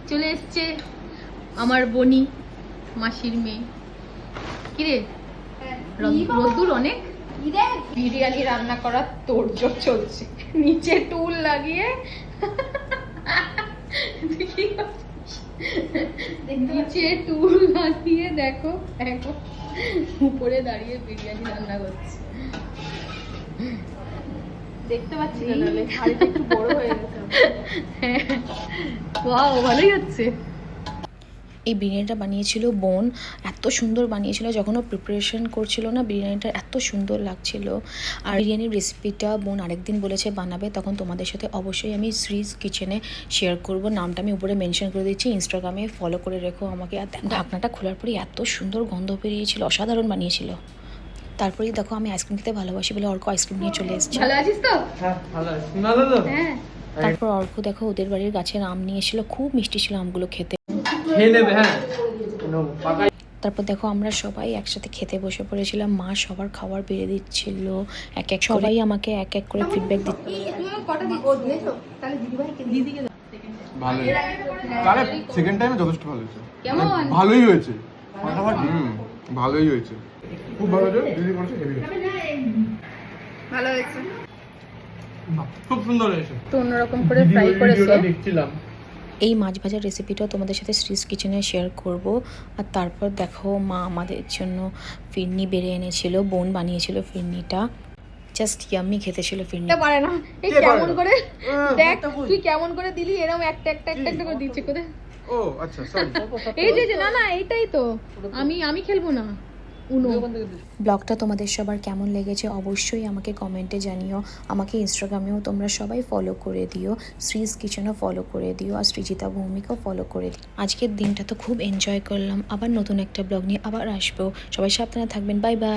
চলে এসছে আমার বনি, মাসির মেয়ে। কিরে রোদ্দুর অনেক। বিরিয়ানি রান্না করার তোড়জোড় চলছে, নিচে টুল লাগিয়ে নিচে টুল লাগিয়ে দেখো এখন উপরে দাঁড়িয়ে বিরিয়ানি রান্না করছে। দেখতে পাচ্ছি না, নাহলে হাড়িটা একটু বড় হয়ে গেছে। হ্যাঁ, ওয়াও, ভালোই হচ্ছে। এই বিরিয়ানিটা বানিয়েছিল বোন, এত সুন্দর বানিয়েছিল। যখন ও প্রিপারেশন করছিল না, বিরিয়ানিটা এত সুন্দর লাগছিল। আর বিরিয়ানির রেসিপিটা বোন আরেকদিন বলেছে বানাবে, তখন তোমাদের সাথে অবশ্যই আমি শ্রীজ কিচেনে শেয়ার করব। নামটা আমি উপরে মেনশন করে দিচ্ছি, ইনস্টাগ্রামে ফলো করে রেখো আমাকে। আর ঢাকনাটা খোলার পরে এত সুন্দর গন্ধ বেরিয়েছিল, অসাধারণ বানিয়েছিল। তারপরেই দেখো আমি আইসক্রিম খেতে ভালোবাসি বলে অর্ক আইসক্রিম নিয়ে চলে এসেছে। ভালো আছিস তো? হ্যাঁ ভালো আছি। ভালো তো? হ্যাঁ। তারপর অর্ক দেখো ওদের বাড়ির গাছের আম নিয়ে এসেছিল, খুব মিষ্টি ছিল আমগুলো খেতে। খেয়ে নেবে। হ্যাঁ তারপর দেখো আমরা সবাই একসাথে খেতে বসে পড়েছিলাম। মা সবার খাবার বেড়ে দিচ্ছিল এক এক, সবাই আমাকে এক এক করে ফিডব্যাক দিচ্ছিল। ভালোই, তাহলে সেকেন্ড টাইমে যথেষ্ট ভালো হয়েছে। কেমন? ভালোই হয়েছে, ভালোই হয়েছে, খুব ভালো হয়েছে। দিদি করেছে, হেভি হয়েছে, ভালো হয়েছে। খুব সুন্দর হয়েছে। তো অন্যরকম করে ফ্রাই করেছে। দেখছিলাম। এই মাছ ভাজার রেসিপিটা তোমাদের সাথে শ্রীজ কিচেনে শেয়ার করব। আর তারপর দেখো মা আমাদের জন্য ফিরনি বেড়ে এনেছিল, বোন বানিয়েছিল ফিরনিটা, জাস্ট ইয়াম্মি খেতে ছিল ফিরনি। পারে না, এই কেমন করে দেখ তুই কেমন করে দিলি, এরকম একটা একটা একটা একটা করে দিচ্ছে কোথায়। ও আচ্ছা, সরি। এই যে না না, এইটাই তো আমি খেলবো না উনো। ব্লগটা তোমাদের সবার কেমন লেগেছে অবশ্যই আমাকে কমেন্টে জানিও। আমাকে ইনস্টাগ্রামেও তোমরা সবাই ফলো করে দিও, শ্রীজ কিচেনও ফলো করে দিও, আর সৃজিতা ভৌমিকও ফলো করে দিও। আজকের দিনটা তো খুব এনজয় করলাম। আবার নতুন একটা ব্লগ নিয়ে আবার আসবো। সবাই সাবধানে থাকবেন। Bye bye.